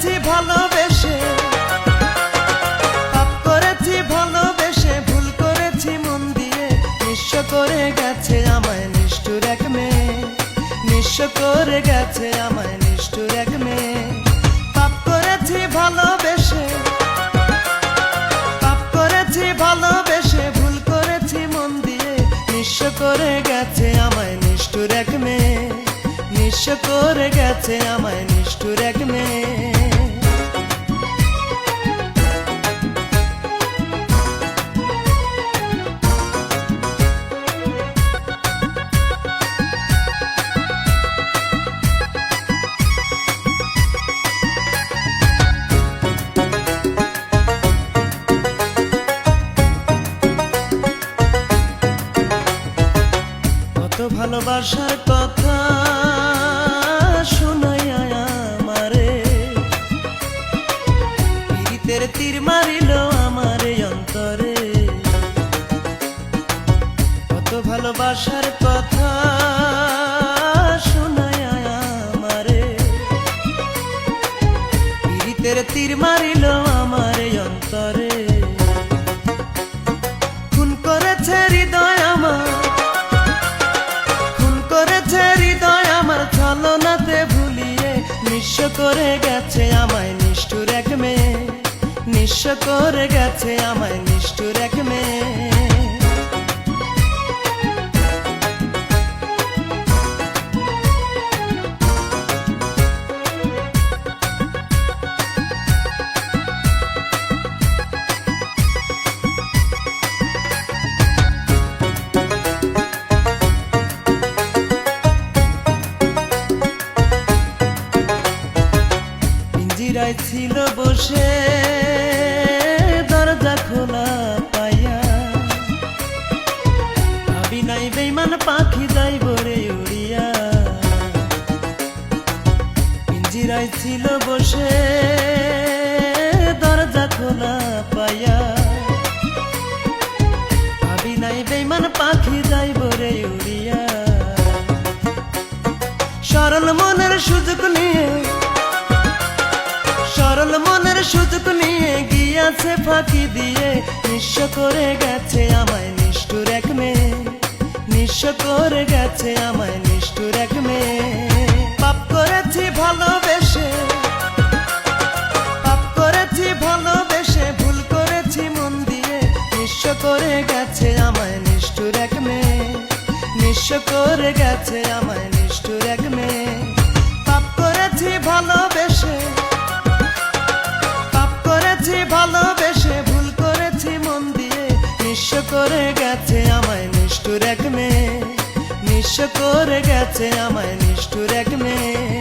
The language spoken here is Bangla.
করেছি ভালোবেসে, পাপ করেছি ভালোবেসে, ভুল করেছি মন দিয়ে। নিঃস্ব করে গেছে আমায় নিষ্ঠুর এক মেয়ে, নিঃস্ব করে গেছে আমায় নিষ্ঠুর এক মেয়ে। পাপ করেছি ভালোবেসে, পাপ করেছি ভালোবেসে, ভুল করেছি মন দিয়ে। নিঃস্ব করে গেছে আমায় নিষ্ঠুর এক মেয়ে, নিঃস্ব করে গেছে আমায় নিষ্ঠুর এক মেয়ে। কত ভালোবাসার কথা শোনাইয়া আমারে, পীড়িতের তীর মারিল আমার অন্তরে। কত ভালোবাসার কথা শোনাইয়া আমারে, পীড়িতের তীর মারিল আমার অন্তরে। খুন করেছে হৃদয় আমার, ছলনাতে ভুলিয়ে। নিঃস্ব করে গেছে আমায় নিষ্ঠুর এক মেয়ে, নিঃস্ব করে গেছে আমায় নিষ্ঠুর এক মেয়ে। পিঞ্জিরায় ছিল বসে দরজা খোলা পাইয়া, ভাবি নাই বেইমান পাখি যাইব রে উড়িয়া। পিঞ্জিরায় ছিল বসে দরজা খোলা পাইয়া, ভাবি নাই বেইমান পাখি যাইব রে উড়িয়া। সরল মনের সুযোগ নিয়ে, সরল মনের সুযোগ নিয়ে গিয়াছে ফাঁকি দিয়ে। নিঃস্ব করে গেছে আমায় নিষ্ঠুর এক মেয়ে, নিঃস্ব করে গেছে আমায় নিষ্ঠুর এক মেয়ে। পাপ করেছি ভালোবেসে, পাপ করেছি ভালোবেসে, ভুল করেছি মন দিয়ে। নিঃস্ব করে গেছে আমায় নিষ্ঠুর এক মেয়ে, নিঃস্ব করে গেছে আমায় নিষ্ঠুর এক মেয়ে। পাপ করেছি ভালোবেসে, ভালোবেসে, ভুল করেছি মন দিয়ে। নিঃস্ব করে গেছে আমায় নিষ্ঠুর এক মেয়ে, নিঃস্ব করে গেছে আমায় নিষ্ঠুর এক মেয়ে।